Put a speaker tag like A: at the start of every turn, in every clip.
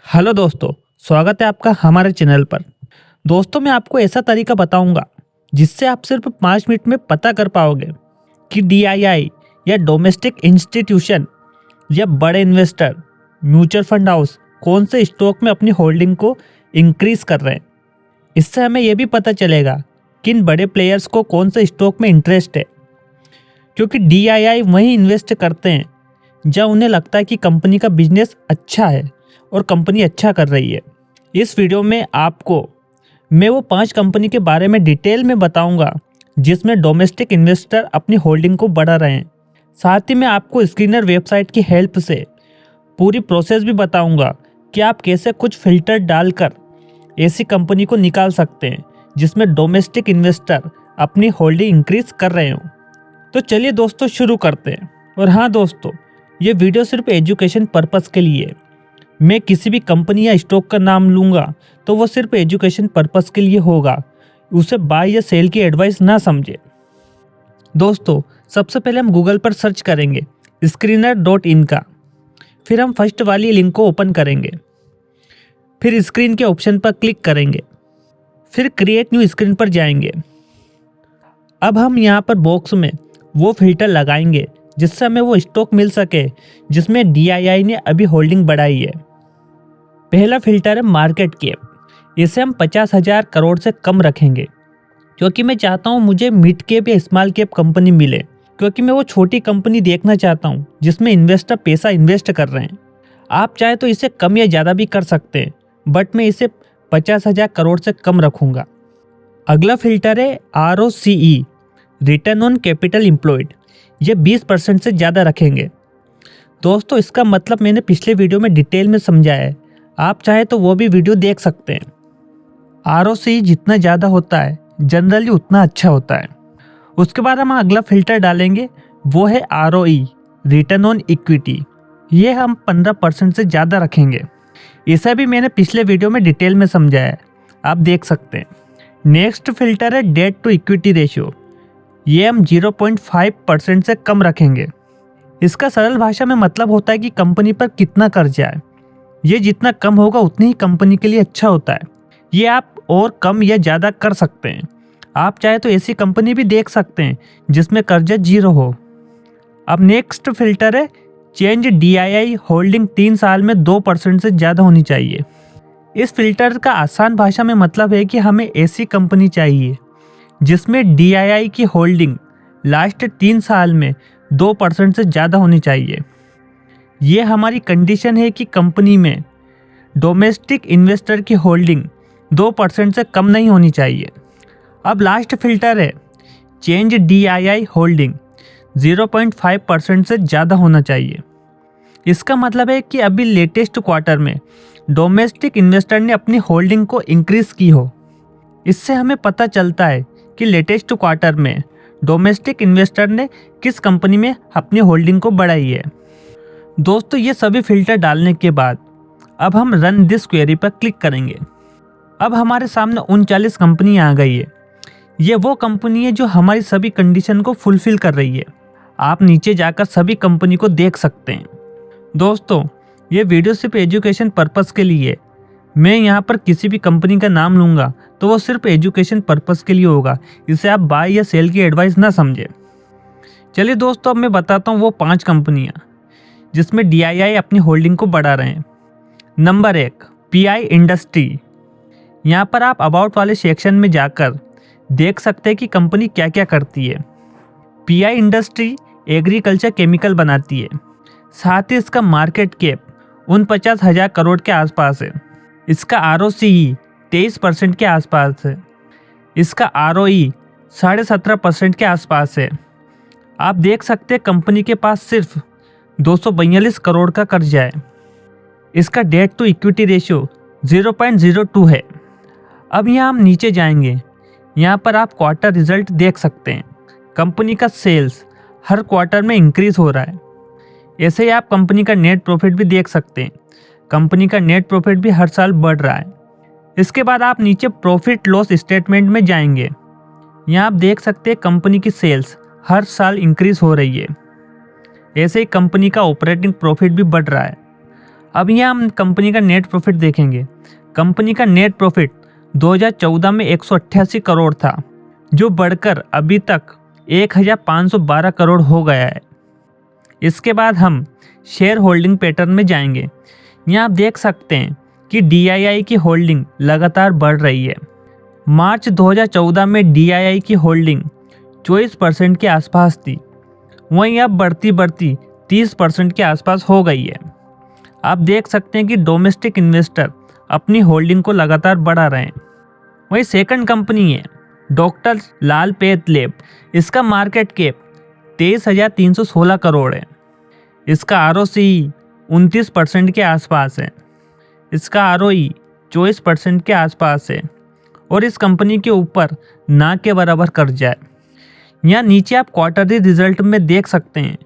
A: Hello दोस्तों, स्वागत है आपका हमारे चैनल पर। दोस्तों, मैं आपको ऐसा तरीका बताऊंगा जिससे आप सिर्फ 5 मिनट में पता कर पाओगे कि डीआईआई या डोमेस्टिक इंस्टीट्यूशन या बड़े इन्वेस्टर म्यूचुअल फंड हाउस कौन से स्टॉक में अपनी होल्डिंग को इंक्रीज कर रहे हैं। इससे हमें यह भी पता चलेगा कि इन बड़े प्लेयर्स को कौन से स्टॉक में इंटरेस्ट है, क्योंकि डीआईआई वहीं इन्वेस्ट करते हैं जब उन्हें लगता है कि कंपनी का बिजनेस अच्छा है और कंपनी अच्छा कर रही है। इस वीडियो में आपको मैं वो 5 कंपनी के बारे में डिटेल में बताऊंगा जिसमें डोमेस्टिक इन्वेस्टर अपनी होल्डिंग को बढ़ा रहे हैं। साथ ही मैं आपको स्क्रीनर वेबसाइट की हेल्प से पूरी प्रोसेस भी बताऊंगा कि आप कैसे कुछ फिल्टर डालकर ऐसी कंपनी को निकाल सकते हैं जिसमें डोमेस्टिक इन्वेस्टर अपनी होल्डिंग इंक्रीज कर रहे हों। तो चलिए दोस्तों, शुरू करते हैं। और हाँ दोस्तों, ये वीडियो सिर्फ एजुकेशन पर्पस के लिए है। मैं किसी भी कंपनी या स्टॉक का नाम लूँगा तो वो सिर्फ एजुकेशन पर्पस के लिए होगा, उसे बाय या सेल की एडवाइस ना समझे। दोस्तों, सबसे पहले हम गूगल पर सर्च करेंगे screener.in का। फिर हम फर्स्ट वाली लिंक को ओपन करेंगे, फिर स्क्रीन के ऑप्शन पर क्लिक करेंगे, फिर क्रिएट न्यू स्क्रीन पर जाएंगे। अब हम यहाँ पर बॉक्स में वो फिल्टर लगाएंगे जिससे हमें वो स्टॉक मिल सके जिसमें डीआईआई ने अभी होल्डिंग बढ़ाई है। पहला फिल्टर है मार्केट कैप। इसे हम 50,000 करोड़ से कम रखेंगे, क्योंकि मैं चाहता हूँ मुझे मिड कैप या स्मॉल कैप कंपनी मिले, क्योंकि मैं वो छोटी कंपनी देखना चाहता हूँ जिसमें इन्वेस्टर पैसा इन्वेस्ट कर रहे हैं। आप चाहे तो इसे कम या ज़्यादा भी कर सकते हैं, बट मैं इसे 50,000 करोड़ से कम रखूँगा। अगला फिल्टर है ROCE, return on capital employed. ये 20% से ज़्यादा रखेंगे। दोस्तों, इसका मतलब मैंने पिछले वीडियो में डिटेल में समझाया है, आप चाहे तो वो भी वीडियो देख सकते हैं। ROCE जितना ज़्यादा होता है जनरली उतना अच्छा होता है। उसके बाद हम अगला फिल्टर डालेंगे, वो है ROE, रिटर्न ऑन इक्विटी। ये हम 15% से ज़्यादा रखेंगे। इसे भी मैंने पिछले वीडियो में डिटेल में समझाया है, आप देख सकते हैं। नेक्स्ट फिल्टर है डेट टू इक्विटी रेशियो। ये हम 0.5% से कम रखेंगे। इसका सरल भाषा में मतलब होता है कि कंपनी पर कितना कर्जा है। ये जितना कम होगा उतनी ही कंपनी के लिए अच्छा होता है। ये आप और कम या ज़्यादा कर सकते हैं। आप चाहे तो ऐसी कंपनी भी देख सकते हैं जिसमें कर्जा 0 हो। अब नेक्स्ट फिल्टर है चेंज डीआईआई होल्डिंग 3 साल में 2% से ज़्यादा होनी चाहिए। इस फिल्टर का आसान भाषा में मतलब है कि हमें ऐसी कंपनी चाहिए जिसमें डीआईआई की होल्डिंग लास्ट 3 साल में 2% से ज़्यादा होनी चाहिए। ये हमारी कंडीशन है कि कंपनी में डोमेस्टिक इन्वेस्टर की होल्डिंग 2% से कम नहीं होनी चाहिए। अब लास्ट फिल्टर है चेंज डीआईआई होल्डिंग 0.5% से ज़्यादा होना चाहिए। इसका मतलब है कि अभी लेटेस्ट क्वार्टर में डोमेस्टिक इन्वेस्टर ने अपनी होल्डिंग को इंक्रीज की हो। इससे हमें पता चलता है कि लेटेस्ट क्वार्टर में डोमेस्टिक इन्वेस्टर ने किस कंपनी में अपनी होल्डिंग को बढ़ाई है। दोस्तों, ये सभी फिल्टर डालने के बाद अब हम रन दिस क्वेरी पर क्लिक करेंगे। अब हमारे सामने 39 कंपनियाँ आ गई है। ये वो कंपनी है जो हमारी सभी कंडीशन को फुलफिल कर रही है। आप नीचे जाकर सभी कंपनी को देख सकते हैं। दोस्तों, ये वीडियो सिर्फ एजुकेशन पर्पस के लिए है। मैं यहाँ पर किसी भी कंपनी का नाम लूँगा तो वो सिर्फ एजुकेशन पर्पस के लिए होगा, इसे आप बाय या सेल की एडवाइस ना समझे। चलिए दोस्तों, अब मैं बताता हूँ वो 5 कंपनियाँ जिसमें डीआईआई अपनी होल्डिंग को बढ़ा रहे हैं। Number 1, PI industry. यहाँ पर आप अबाउट वाले सेक्शन में जाकर देख सकते हैं कि कंपनी क्या क्या करती है। PI इंडस्ट्री एग्रीकल्चर केमिकल बनाती है। साथ ही इसका मार्केट कैप 49,000 करोड़ के आसपास है। इसका ROCE 23% के आसपास है। इसका ROE 17.5% के आसपास है। आप देख सकते हैं कंपनी के पास सिर्फ 242 करोड़ का कर्जा है। इसका डेट टू इक्विटी रेशियो 0.02 है। अब यहाँ हम नीचे जाएंगे। यहाँ पर आप क्वार्टर रिजल्ट देख सकते हैं। कंपनी का सेल्स हर क्वार्टर में इंक्रीज हो रहा है। ऐसे ही आप कंपनी का नेट प्रॉफिट भी देख सकते हैं। कंपनी का नेट प्रॉफिट भी हर साल बढ़ रहा है। इसके बाद आप नीचे प्रॉफिट लॉस स्टेटमेंट में जाएंगे। यहाँ आप देख सकते हैं कंपनी की सेल्स हर साल इंक्रीज हो रही है। ऐसे ही कंपनी का ऑपरेटिंग प्रॉफिट भी बढ़ रहा है। अब यहाँ हम कंपनी का नेट प्रॉफिट देखेंगे। कंपनी का नेट प्रॉफिट 2014 में 188 करोड़ था, जो बढ़कर अभी तक 1512 करोड़ हो गया है। इसके बाद हम शेयर होल्डिंग पैटर्न में जाएंगे। यहाँ आप देख सकते हैं कि DII की होल्डिंग लगातार बढ़ रही है। मार्च 2014 में DII की होल्डिंग 24% के आसपास थी, वहीं अब बढ़ती 30% के आसपास हो गई है। आप देख सकते हैं कि डोमेस्टिक इन्वेस्टर अपनी होल्डिंग को लगातार बढ़ा रहे हैं। वहीं सेकंड कंपनी है डॉक्टर लाल पैथ, इसका मार्केट कैप 23,316 करोड़ है। इसका ROCE 29% के आसपास है। इसका ROE 24% के आसपास है और इस कंपनी के ऊपर ना के बराबर कर्जा है। यहाँ नीचे आप क्वार्टरली रिजल्ट में देख सकते हैं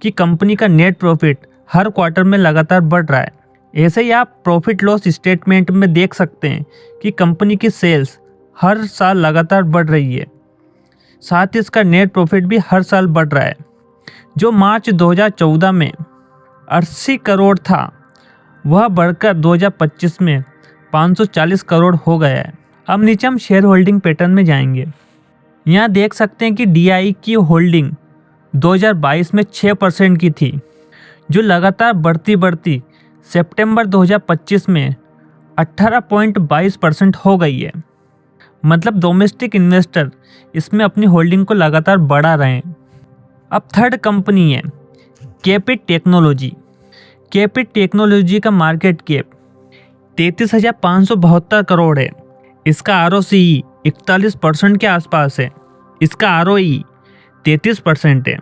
A: कि कंपनी का नेट प्रॉफिट हर क्वार्टर में लगातार बढ़ रहा है। ऐसे ही आप प्रॉफिट लॉस स्टेटमेंट में देख सकते हैं कि कंपनी की सेल्स हर साल लगातार बढ़ रही है, साथ ही इसका नेट प्रॉफिट भी हर साल बढ़ रहा है। जो मार्च 2014 में 80 करोड़ था, वह बढ़कर 2025 में 540 करोड़ हो गया है। अब नीचे हम शेयर होल्डिंग पैटर्न में जाएंगे। यहाँ देख सकते हैं कि DII की होल्डिंग 2022 में 6% की थी, जो लगातार बढ़ती सितंबर 2025 में 18.22% हो गई है। मतलब डोमेस्टिक इन्वेस्टर इसमें अपनी होल्डिंग को लगातार बढ़ा रहे हैं। अब थर्ड कंपनी है कैपिट टेक्नोलॉजी। कैपिट टेक्नोलॉजी का मार्केट कैप 33,572 करोड़ है। इसका ROCE 41% के आसपास है। इसका ROE 33% है।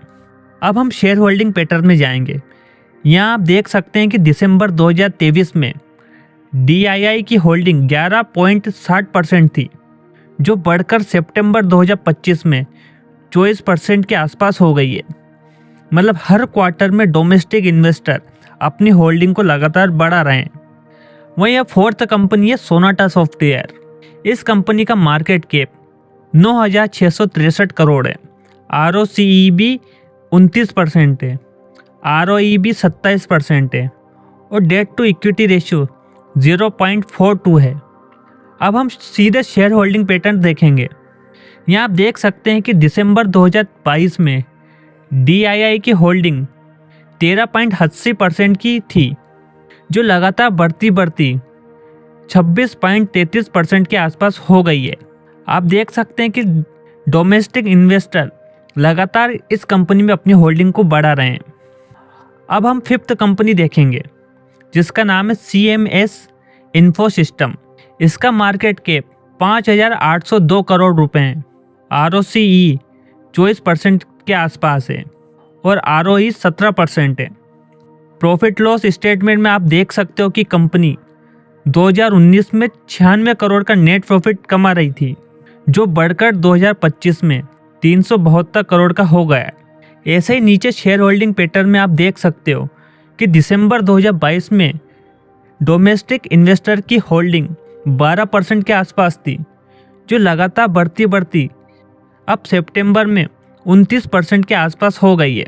A: अब हम शेयर होल्डिंग पैटर्न में जाएंगे। यहाँ आप देख सकते हैं कि दिसंबर 2023 में DII की होल्डिंग 11.60% थी, जो बढ़कर सितंबर 2025 में 24% के आसपास हो गई है। मतलब हर क्वार्टर में डोमेस्टिक इन्वेस्टर अपनी होल्डिंग को लगातार बढ़ा रहे हैं। वहीं अब फोर्थ कंपनी है सोनाटा सॉफ्टवेयर। इस कंपनी का मार्केट कैप 9,663 करोड़ है। ROCE भी 29% है। ROE भी 27% है और डेट टू इक्विटी रेशियो 0.42 है। अब हम सीधे शेयर होल्डिंग पैटर्न देखेंगे। यहाँ आप देख सकते हैं कि दिसंबर 2022 में DII की होल्डिंग 13.80% की थी, जो लगातार बढ़ती 26.33% के आसपास हो गई है। आप देख सकते हैं कि डोमेस्टिक इन्वेस्टर लगातार इस कंपनी में अपनी होल्डिंग को बढ़ा रहे हैं। अब हम फिफ्थ कंपनी देखेंगे, जिसका नाम है CMS इन्फो सिस्टम। इसका मार्केट कैप 5,802 करोड़ रुपए है। ROCE 24% के आसपास है और ROE 17% है। प्रॉफिट लॉस स्टेटमेंट में आप देख सकते हो कि कंपनी 2019 में 96 करोड़ का नेट प्रॉफिट कमा रही थी, जो बढ़कर 2025 में 372 करोड़ का हो गया है। ऐसे ही नीचे शेयर होल्डिंग पैटर्न में आप देख सकते हो कि दिसंबर 2022 में डोमेस्टिक इन्वेस्टर की होल्डिंग 12% के आसपास थी, जो लगातार बढ़ती अब सितंबर में 29% के आसपास हो गई है।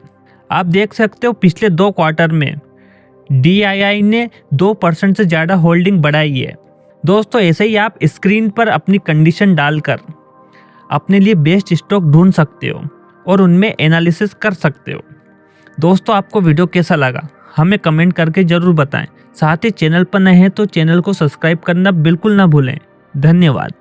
A: आप देख सकते हो पिछले 2 क्वार्टर में DII ने 2% से ज़्यादा होल्डिंग बढ़ाई है। दोस्तों ऐसे ही आप स्क्रीन पर अपनी कंडीशन डालकर अपने लिए बेस्ट स्टॉक ढूंढ सकते हो और उनमें एनालिसिस कर सकते हो। दोस्तों आपको वीडियो कैसा लगा हमें कमेंट करके ज़रूर बताएं। साथ ही चैनल पर नए हैं तो चैनल को सब्सक्राइब करना बिल्कुल ना भूलें। धन्यवाद।